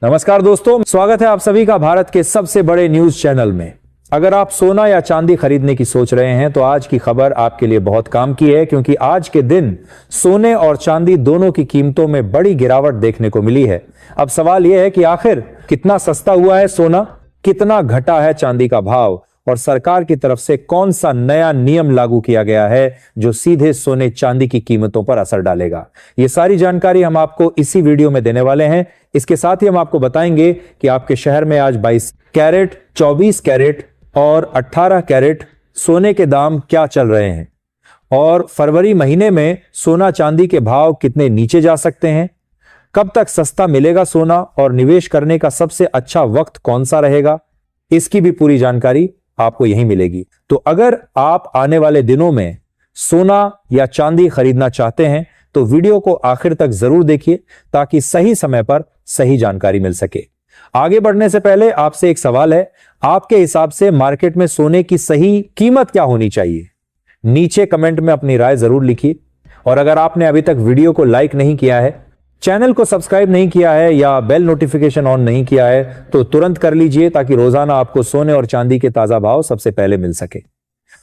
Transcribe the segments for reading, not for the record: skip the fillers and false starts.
नमस्कार दोस्तों, स्वागत है आप सभी का भारत के सबसे बड़े न्यूज चैनल में। अगर आप सोना या चांदी खरीदने की सोच रहे हैं तो आज की खबर आपके लिए बहुत काम की है, क्योंकि आज के दिन सोने और चांदी दोनों की कीमतों में बड़ी गिरावट देखने को मिली है। अब सवाल यह है कि आखिर कितना सस्ता हुआ है सोना, कितना घटा है चांदी का भाव और सरकार की तरफ से कौन सा नया नियम लागू किया गया है जो सीधे सोने चांदी की कीमतों पर असर डालेगा। ये सारी जानकारी हम आपको इसी वीडियो में देने वाले हैं। इसके साथ ही हम आपको बताएंगे कि आपके शहर में आज 22 कैरेट, 24 कैरेट और 18 कैरेट सोने के दाम क्या चल रहे हैं और फरवरी महीने में सोना चांदी के भाव कितने नीचे जा सकते हैं, कब तक सस्ता मिलेगा सोना और निवेश करने का सबसे अच्छा वक्त कौन सा रहेगा, इसकी भी पूरी जानकारी आपको यहीं मिलेगी। तो अगर आप आने वाले दिनों में सोना या चांदी खरीदना चाहते हैं तो वीडियो को आखिर तक जरूर देखिए ताकि सही समय पर सही जानकारी मिल सके। आगे बढ़ने से पहले आपसे एक सवाल है, आपके हिसाब से मार्केट में सोने की सही कीमत क्या होनी चाहिए? नीचे कमेंट में अपनी राय जरूर लिखिए। और अगर आपने अभी तक वीडियो को लाइक नहीं किया है, चैनल को सब्सक्राइब नहीं किया है या बेल नोटिफिकेशन ऑन नहीं किया है तो तुरंत कर लीजिए ताकि रोजाना आपको सोने और चांदी के ताजा भाव सबसे पहले मिल सके।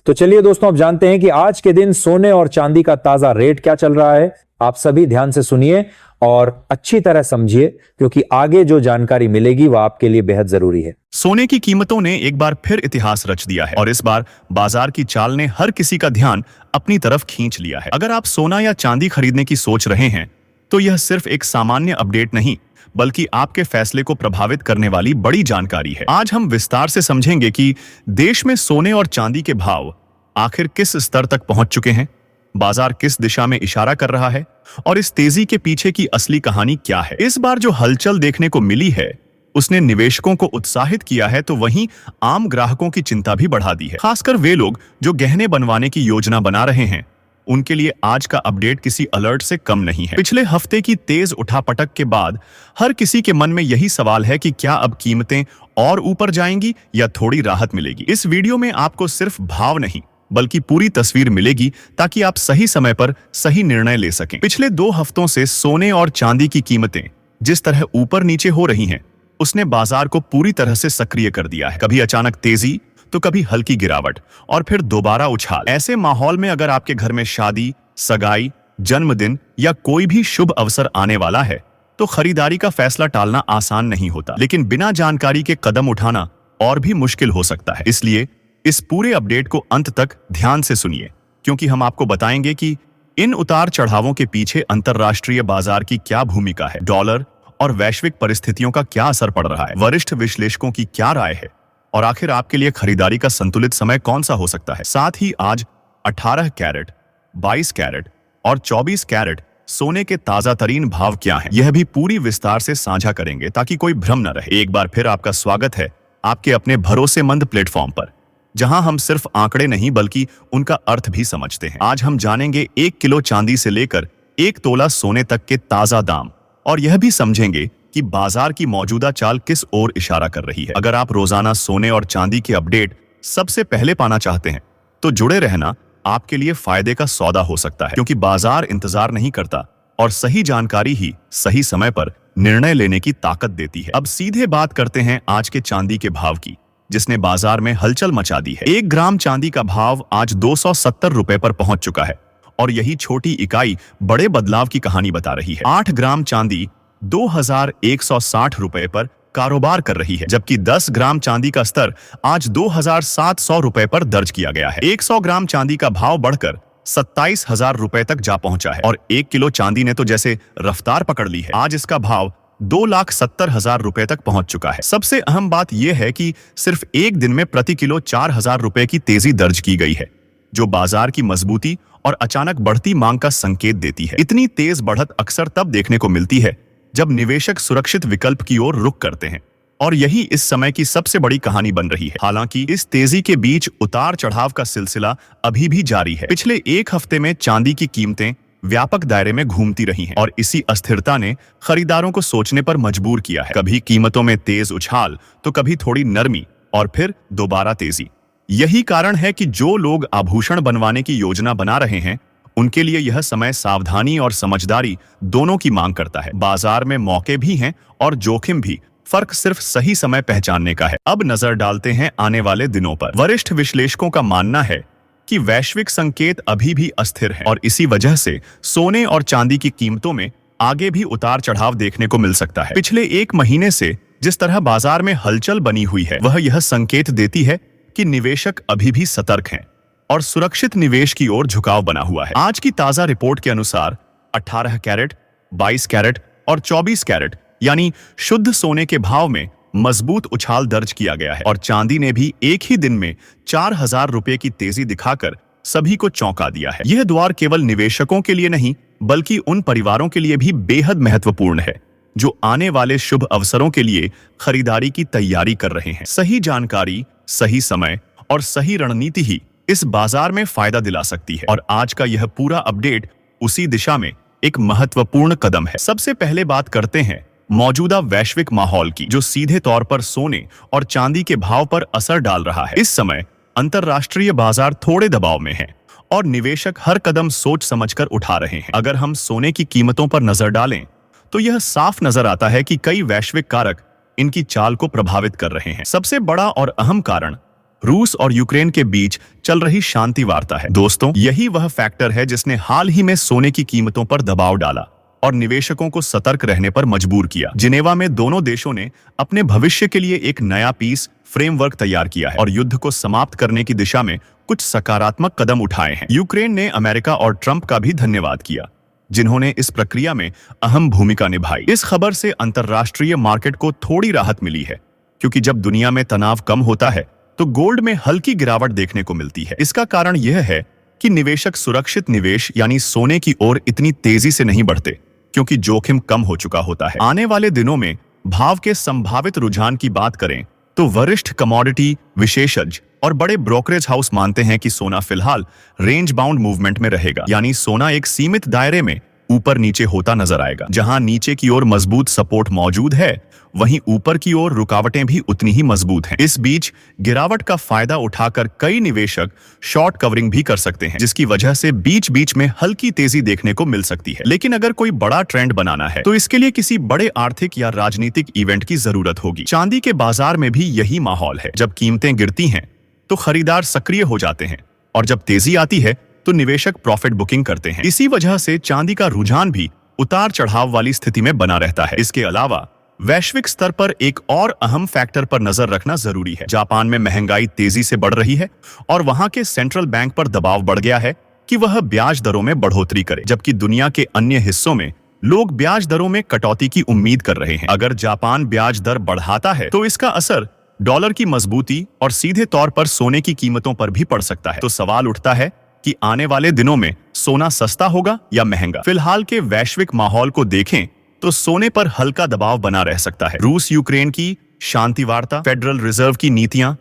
तो चलिए दोस्तों, अब जानते हैं कि आज के दिन सोने और चांदी का ताजा रेट क्या चल रहा है। आप सभी ध्यान से सुनिए और अच्छी तरह समझिए, क्योंकि आगे जो जानकारी मिलेगी वह आपके लिए बेहद जरूरी है। सोने की कीमतों ने एक बार फिर इतिहास रच दिया है और इस बार बाजार की चाल ने हर किसी का ध्यान अपनी तरफ खींच लिया है। अगर आप सोना या चांदी खरीदने की सोच रहे हैं तो यह सिर्फ एक सामान्य अपडेट नहीं, बल्कि आपके फैसले को प्रभावित करने वाली बड़ी जानकारी है। आज हम विस्तार से समझेंगे कि देश में सोने और चांदी के भाव आखिर किस स्तर तक पहुंच चुके हैं, बाजार किस दिशा में इशारा कर रहा है और इस तेजी के पीछे की असली कहानी क्या है। इस बार जो हलचल देखने को मिली है उसने निवेशकों को उत्साहित किया है तो वहीं आम ग्राहकों की चिंता भी बढ़ा दी है। खासकर वे लोग जो गहने बनवाने की योजना बना रहे हैं, उनके लिए आज का अपडेट किसी अलर्ट से कम नहीं है। पिछले हफ्ते की तेज उठापटक के बाद हर किसी के मन में यही सवाल है कि क्या अब कीमतें और ऊपर जाएंगी या थोड़ी राहत मिलेगी। इस वीडियो में आपको सिर्फ भाव नहीं बल्कि पूरी तस्वीर मिलेगी ताकि आप सही समय पर सही निर्णय ले सकें। पिछले 2 हफ्तों से सोने और चांदी की कीमतें जिस तरह ऊपर नीचे हो रही हैं, उसने बाजार को पूरी तरह से सक्रिय कर दिया है। कभी अचानक तेजी तो कभी हल्की गिरावट और फिर दोबारा उछाल। ऐसे माहौल में अगर आपके घर में शादी, सगाई, जन्मदिन या कोई भी शुभ अवसर आने वाला है तो खरीदारी का फैसला टालना आसान नहीं होता, लेकिन बिना जानकारी के कदम उठाना और भी मुश्किल हो सकता है। इसलिए इस पूरे अपडेट को अंत तक ध्यान से सुनिए, क्योंकि हम आपको बताएंगे कि इन उतार चढ़ावों के पीछे अंतर्राष्ट्रीय बाजार की क्या भूमिका है, डॉलर और वैश्विक परिस्थितियों का क्या असर पड़ रहा है, वरिष्ठ विश्लेषकों की क्या राय है और आखिर आपके लिए खरीदारी का संतुलित समय कौन सा हो सकता है। साथ ही आज 18 कैरेट, 22 कैरेट और 24 कैरेट सोने के ताजा तरीन भाव क्या हैं, यह भी पूरी विस्तार से साझा करेंगे ताकि कोई भ्रम न रहे। एक बार फिर आपका स्वागत है आपके अपने भरोसेमंद प्लेटफॉर्म पर, जहां हम सिर्फ आंकड़े नहीं बल्कि उनका अर्थ भी समझते हैं। आज हम जानेंगे 1 किलो चांदी से लेकर 1 तोला सोने तक के ताजा दाम और यह भी समझेंगे कि बाजार की मौजूदा चाल किस ओर इशारा कर रही है। अगर आप रोजाना सोने और चांदी के अपडेट सबसे पहले पाना चाहते हैं तो जुड़े रहना आपके लिए फायदे का सौदा हो सकता है, क्योंकि बाजार इंतजार नहीं करता और सही जानकारी ही सही समय पर निर्णय लेने की ताकत देती है। अब सीधे बात करते हैं आज के चांदी के भाव की, जिसने बाजार में हलचल मचा दी है। 1 ग्राम चांदी का भाव आज 270 रुपए पर पहुंच चुका है और यही छोटी इकाई बड़े बदलाव की कहानी बता रही है। 8 ग्राम चांदी 2160 रुपए पर कारोबार कर रही है, जबकि 10 ग्राम चांदी का स्तर आज 2700 रुपए पर दर्ज किया गया है। 100 ग्राम चांदी का भाव बढ़कर 27,000 रुपए तक जा पहुंचा है और 1 किलो चांदी ने तो जैसे रफ्तार पकड़ ली है। आज इसका भाव 2,70,000 रुपए तक पहुंच चुका है। सबसे अहम बात यह है कि सिर्फ एक दिन में प्रति किलो 4,000 रुपए की तेजी दर्ज की गई है, जो बाजार की मजबूती और अचानक बढ़ती मांग का संकेत देती है। इतनी तेज बढ़त अक्सर तब देखने को मिलती है जब निवेशक सुरक्षित विकल्प की ओर रुख करते हैं और यही इस समय की सबसे बड़ी कहानी बन रही है। हालांकि इस तेजी के बीच उतार चढ़ाव का सिलसिला अभी भी जारी है। पिछले 1 हफ्ते में चांदी की कीमतें व्यापक दायरे में घूमती रही हैं और इसी अस्थिरता ने खरीदारों को सोचने पर मजबूर किया है। कभी कीमतों में तेज उछाल तो कभी थोड़ी नरमी और फिर दोबारा तेजी। यही कारण है कि जो लोग आभूषण बनवाने की योजना बना रहे हैं उनके लिए यह समय सावधानी और समझदारी दोनों की मांग करता है। बाजार में मौके भी हैं और जोखिम भी, फर्क सिर्फ सही समय पहचानने का है। अब नजर डालते हैं आने वाले दिनों पर। वरिष्ठ विश्लेषकों का मानना है कि वैश्विक संकेत अभी भी अस्थिर है और इसी वजह से सोने और चांदी की कीमतों में आगे भी उतार चढ़ाव देखने को मिल सकता है। पिछले एक महीने से जिस तरह बाजार में हलचल बनी हुई है, वह यह संकेत देती है कि निवेशक अभी भी सतर्क हैं और सुरक्षित निवेश की ओर झुकाव बना हुआ है। आज की ताजा रिपोर्ट के अनुसार 18 कैरेट, 22 कैरेट और 24 कैरेट यानी शुद्ध सोने के भाव में मजबूत उछाल दर्ज किया गया है और चांदी ने भी एक ही दिन में 4,000 रुपए की तेजी दिखाकर सभी को चौंका दिया है। यह द्वार केवल निवेशकों के लिए नहीं बल्कि उन परिवारों के लिए भी बेहद महत्वपूर्ण है जो आने वाले शुभ अवसरों के लिए खरीदारी की तैयारी कर रहे हैं। सही जानकारी, सही समय और सही रणनीति ही इस बाजार में फायदा दिला सकती है और आज का यह पूरा अपडेट उसी दिशा में एक महत्वपूर्ण कदम है। सबसे पहले बात करते हैं मौजूदा वैश्विक माहौल की, जो सीधे तौर पर सोने और चांदी के भाव पर असर डाल रहा है। इस समय अंतरराष्ट्रीय बाजार थोड़े दबाव में है और निवेशक हर कदम सोच समझकर उठा रहे हैं। अगर हम सोने की कीमतों पर नजर डालें तो यह साफ नजर आता है कि कई वैश्विक कारक इनकी चाल को प्रभावित कर रहे हैं। सबसे बड़ा और अहम कारण रूस और यूक्रेन के बीच चल रही शांति वार्ता है। दोस्तों, यही वह फैक्टर है जिसने हाल ही में सोने की कीमतों पर दबाव डाला और निवेशकों को सतर्क रहने पर मजबूर किया। जिनेवा में दोनों देशों ने अपने भविष्य के लिए एक नया पीस फ्रेमवर्क तैयार किया है और युद्ध को समाप्त करने की दिशा में कुछ सकारात्मक कदम उठाए हैं। यूक्रेन ने अमेरिका और ट्रंप का भी धन्यवाद किया, जिन्होंने इस प्रक्रिया में अहम भूमिका निभाई। इस खबर से अंतरराष्ट्रीय मार्केट को थोड़ी राहत मिली है, क्योंकि जब दुनिया में तनाव कम होता है तो गोल्ड में हल्की गिरावट देखने को मिलती है। इसका कारण यह है कि निवेशक सुरक्षित निवेश यानी सोने की ओर इतनी तेजी से नहीं बढ़ते, क्योंकि जोखिम कम हो चुका होता है। आने वाले दिनों में भाव के संभावित रुझान की बात करें तो वरिष्ठ कमोडिटी विशेषज्ञ और बड़े ब्रोकरेज हाउस मानते हैं कि सोना फिलहाल रेंज बाउंड मूवमेंट में रहेगा, यानी सोना एक सीमित दायरे में ऊपर नीचे होता नजर आएगा। जहां नीचे की ओर मजबूत सपोर्ट मौजूद है, वहीं ऊपर की ओर रुकावटें भी उतनी ही मजबूत हैं। इस बीच गिरावट का फायदा उठाकर कई निवेशक शॉर्ट कवरिंग भी कर सकते हैं, जिसकी वजह से बीच बीच में हल्की तेजी देखने को मिल सकती है। लेकिन अगर कोई बड़ा ट्रेंड बनाना है तो इसके लिए किसी बड़े आर्थिक या राजनीतिक इवेंट की जरूरत होगी। चांदी के बाजार में भी यही माहौल है। जब कीमतें गिरती हैं तो खरीदार सक्रिय हो जाते हैं और जब तेजी आती है तो निवेशक प्रॉफिट बुकिंग करते हैं। इसी वजह से चांदी का रुझान भी उतार चढ़ाव वाली स्थिति में बना रहता है। इसके अलावा वैश्विक स्तर पर एक और अहम फैक्टर पर नजर रखना जरूरी है। जापान में महंगाई तेजी से बढ़ रही है और वहां के सेंट्रल बैंक पर दबाव बढ़ गया है कि वह ब्याज दरों में बढ़ोतरी करे, जबकि दुनिया के अन्य हिस्सों में लोग ब्याज दरों में कटौती की उम्मीद कर रहे हैं। अगर जापान ब्याज दर बढ़ाता है तो इसका असर डॉलर की मजबूती और सीधे तौर पर सोने की कीमतों पर भी पड़ सकता है। तो सवाल उठता है कि आने वाले दिनों में सोना सस्ता होगा या महंगा। फिलहाल के वैश्विक माहौल को देखें तो सोने पर हल्का दबाव बना रह सकता है। रूस यूक्रेन की शांति वार्ता, फेडरल रिजर्व की नीतियां,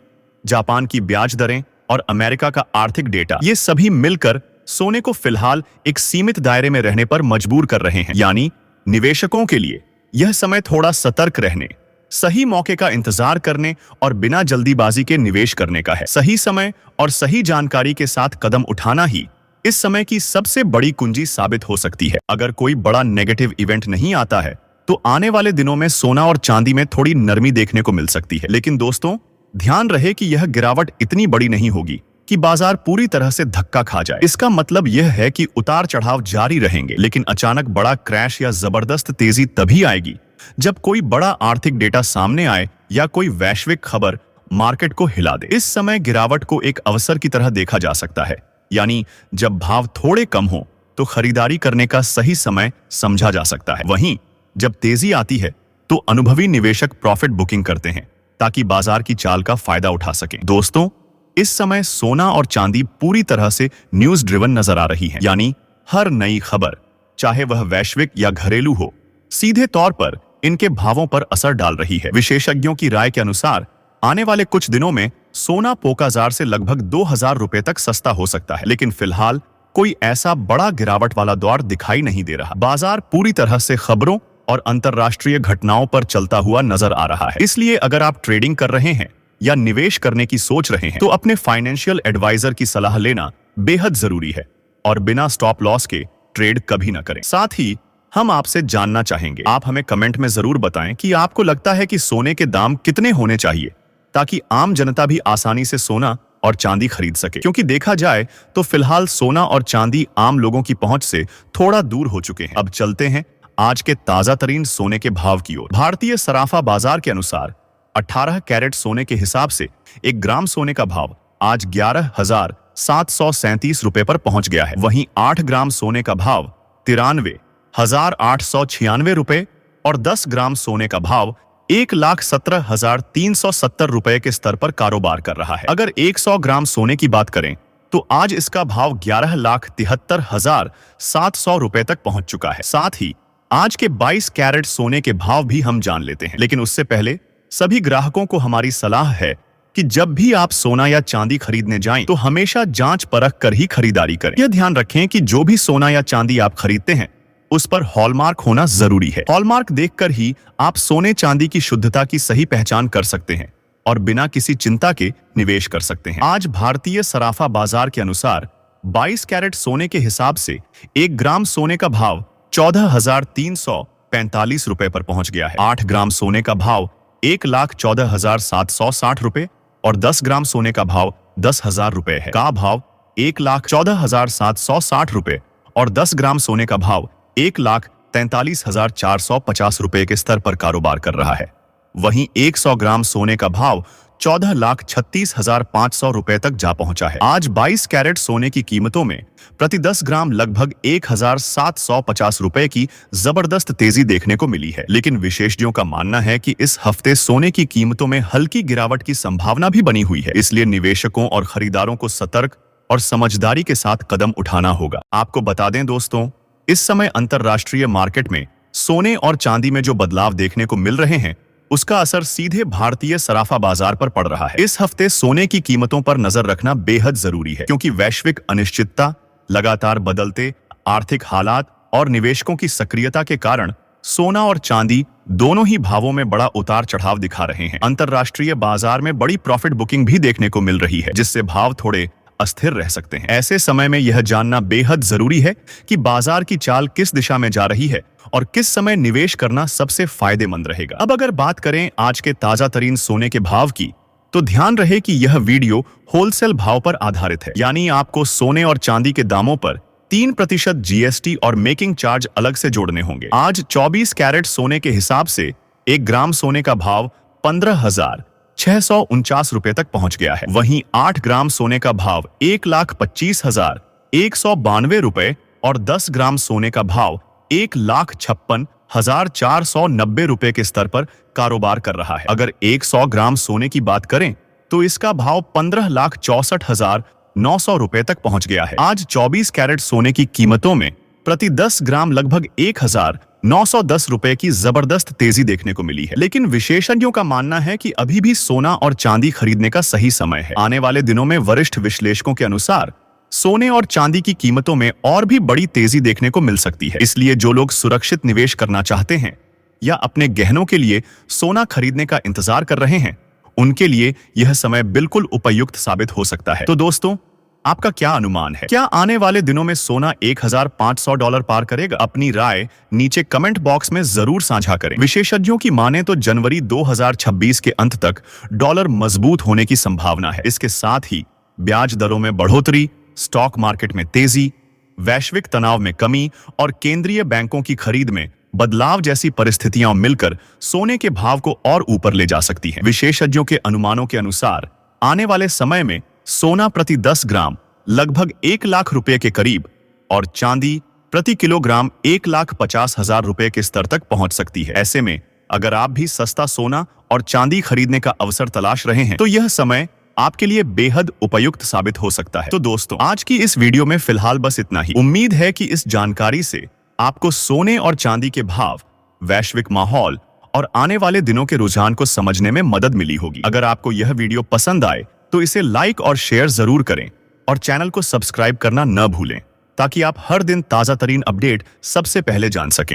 जापान की ब्याज दरें और अमेरिका का आर्थिक डेटा, ये सभी मिलकर सोने को फिलहाल एक सीमित दायरे में रहने पर मजबूर कर रहे हैं। यानी निवेशकों के लिए यह समय थोड़ा सतर्क रहने, सही मौके का इंतजार करने और बिना जल्दीबाजी के निवेश करने का है। सही समय और सही जानकारी के साथ कदम उठाना ही इस समय की सबसे बड़ी कुंजी साबित हो सकती है। अगर कोई बड़ा नेगेटिव इवेंट नहीं आता है तो आने वाले दिनों में सोना और चांदी में थोड़ी नरमी देखने को मिल सकती है। लेकिन दोस्तों, ध्यान रहे कि यह गिरावट इतनी बड़ी नहीं होगी कि बाजार पूरी तरह से धक्का खा जाए। इसका मतलब यह है कि उतार चढ़ाव जारी रहेंगे, लेकिन अचानक बड़ा क्रैश या जबरदस्त तेजी तभी आएगी जब कोई बड़ा आर्थिक डेटा सामने आए या कोई वैश्विक खबर मार्केट को हिला दे। इस समय गिरावट को एक अवसर की तरह देखा जा सकता है, यानी जब भाव थोड़े कम हो तो खरीदारी करने का सही समय समझा जा सकता है। वहीं जब तेजी आती है तो अनुभवी निवेशक प्रॉफिट बुकिंग करते हैं ताकि बाजार की चाल का फायदा उठा सकें। दोस्तों, इस समय सोना और चांदी पूरी तरह से न्यूज ड्रिवन नजर आ रही है, यानी हर नई खबर, चाहे वह वैश्विक या घरेलू हो, सीधे तौर पर इनके भावों पर असर डाल रही है। विशेषज्ञों की राय के अनुसार आने वाले कुछ दिनों में सोना पोकाजार से लगभग 2,000 रुपए तक सस्ता हो सकता है, लेकिन फिलहाल कोई ऐसा बड़ा गिरावट वाला दौर दिखाई नहीं दे रहा। बाजार पूरी तरह से खबरों और अंतरराष्ट्रीय घटनाओं पर चलता हुआ नजर आ रहा है। इसलिए अगर आप ट्रेडिंग कर रहे हैं या निवेश करने की सोच रहे हैं तो अपने फाइनेंशियल एडवाइजर की सलाह लेना बेहद जरूरी है और बिना स्टॉप लॉस के ट्रेड कभी न करें। साथ ही हम आपसे जानना चाहेंगे। आप हमें कमेंट में जरूर बताएं कि आपको लगता है कि सोने के दाम कितने होने चाहिए ताकि आम जनता भी आसानी से सोना और चांदी खरीद सके, क्योंकि देखा जाए तो फिलहाल सोना और चांदी आम लोगों की पहुंच से थोड़ा दूर हो चुके हैं। अब चलते हैं आज के ताजा तरीन सोने के भाव की ओर। भारतीय सराफा बाजार के अनुसार 18 कैरेट सोने के हिसाब से 1 ग्राम सोने का भाव आज 11,737 रुपए पर पहुंच गया है। वहीं 8 ग्राम सोने का भाव 93,896 रुपए और 10 ग्राम सोने का भाव 1,17,370 रुपए के स्तर पर कारोबार कर रहा है। अगर 100 ग्राम सोने की बात करें तो आज इसका भाव 11,73,700 रुपए तक पहुंच चुका है। साथ ही आज के 22 कैरेट सोने के भाव भी हम जान लेते हैं, लेकिन उससे पहले सभी ग्राहकों को हमारी सलाह है कि जब भी आप सोना या चांदी खरीदने जाएं तो हमेशा जांच परख कर ही खरीदारी करें। यह ध्यान रखें कि जो भी सोना या चांदी आप खरीदते हैं उस पर हॉलमार्क होना जरूरी है। हॉलमार्क देखकर ही आप सोने चांदी की शुद्धता की सही पहचान कर सकते हैं और बिना किसी चिंता के निवेश कर सकते हैं। आज भारतीय सराफा बाजार के अनुसार 22 कैरेट सोने के हिसाब से 1 ग्राम सोने का भाव 14,345 रुपए पर पहुंच गया है। 8 ग्राम सोने का भाव 1,14,760 रुपए और 10 ग्राम सोने का भाव 10,000 रुपए है। का भाव 1,14,760 रुपए और 10 ग्राम सोने का भाव 1,43,450 रुपए के स्तर पर कारोबार कर रहा है। वहीं 100 ग्राम सोने का भाव 14,36,500 रुपए तक जा पहुंचा है। आज 22 कैरेट सोने की कीमतों में प्रति 10 ग्राम लगभग 1,750 रुपए की जबरदस्त तेजी देखने को मिली है। लेकिन विशेषज्ञों का मानना है कि इस हफ्ते सोने की कीमतों में हल्की गिरावट की संभावना भी बनी हुई है। इसलिए निवेशकों और खरीदारों को सतर्क और समझदारी के साथ कदम उठाना होगा। आपको बता दें दोस्तों, इस समय अंतरराष्ट्रीय मार्केट में सोने और चांदी में जो बदलाव देखने को मिल रहे हैं उसका असर सीधे भारतीय सराफा बाजार पर पड़ रहा है। इस हफ्ते सोने की कीमतों पर नजर रखना बेहद जरूरी है, क्योंकि वैश्विक अनिश्चितता, लगातार बदलते आर्थिक हालात और निवेशकों की सक्रियता के कारण सोना और चांदी दोनों ही भावों में बड़ा उतार चढ़ाव दिखा रहे हैं। अंतरराष्ट्रीय बाजार में बड़ी प्रॉफिट बुकिंग भी देखने को मिल रही है, जिससे भाव थोड़े अस्थिर रह सकते हैं। ऐसे समय में यह जानना बेहद जरूरी है कि बाजार की चाल किस दिशा में जा रही है और किस समय निवेश करना सबसे फायदेमंद रहेगा। अब अगर बात करें आज के ताजा तरीन सोने के भाव की, तो ध्यान रहे कि यह वीडियो होलसेल भाव पर आधारित है, यानी आपको सोने और चांदी के दामों पर 3% जीएसटी और मेकिंग चार्ज अलग से जोड़ने होंगे। आज 24 कैरेट सोने के हिसाब से 1 ग्राम सोने का भाव 15,649 रुपए तक पहुंच गया है। वहीं 8 ग्राम सोने का भाव 1,25,192 रुपए और 10 ग्राम सोने का भाव 1,56,490 रुपए के स्तर पर कारोबार कर रहा है। अगर 100 ग्राम सोने की बात करें तो इसका भाव 15,64,900 रुपए तक पहुंच गया है। आज 24 कैरेट सोने की कीमतों में प्रति 10 ग्राम लगभग 1,910 रुपए की जबरदस्त तेजी देखने को मिली है। लेकिन विशेषज्ञों का मानना है कि अभी भी सोना और चांदी खरीदने का सही समय है। आने वाले दिनों में वरिष्ठ विश्लेषकों के अनुसार सोने और चांदी की कीमतों में और भी बड़ी तेजी देखने को मिल सकती है। इसलिए जो लोग सुरक्षित निवेश करना चाहते हैं या अपने गहनों के लिए सोना खरीदने का इंतजार कर रहे हैं, उनके लिए यह समय बिल्कुल उपयुक्त साबित हो सकता है। तो दोस्तों, आपका क्या अनुमान है? क्या आने वाले दिनों में सोना $1,500 पार करेगा? अपनी राय नीचे कमेंट बॉक्स में जरूर साझा करें। विशेषज्ञों की माने तो जनवरी 2026 के अंत तक डॉलर मजबूत होने की संभावना है। इसके साथ ही ब्याज दरों में बढ़ोतरी, स्टॉक मार्केट में तेजी, वैश्विक तनाव में कमी और केंद्रीय बैंकों की खरीद में बदलाव जैसी परिस्थितियां मिलकर सोने के भाव को और ऊपर ले जा सकती हैं। विशेषज्ञों के अनुमानों के अनुसार आने वाले समय में सोना प्रति 10 ग्राम लगभग 1 लाख रुपए के करीब और चांदी प्रति किलोग्राम 1,50,000 रुपए के स्तर तक पहुंच सकती है। ऐसे में अगर आप भी सस्ता सोना और चांदी खरीदने का अवसर तलाश रहे हैं तो यह समय आपके लिए बेहद उपयुक्त साबित हो सकता है। तो दोस्तों, आज की इस वीडियो में फिलहाल बस इतना ही। उम्मीद है कि इस जानकारी से आपको सोने और चांदी के भाव, वैश्विक माहौल और आने वाले दिनों के रुझान को समझने में मदद मिली होगी। अगर आपको यह वीडियो पसंद आए तो इसे लाइक और शेयर जरूर करें और चैनल को सब्सक्राइब करना न भूलें, ताकि आप हर दिन ताजा तरीन अपडेट सबसे पहले जान सकें।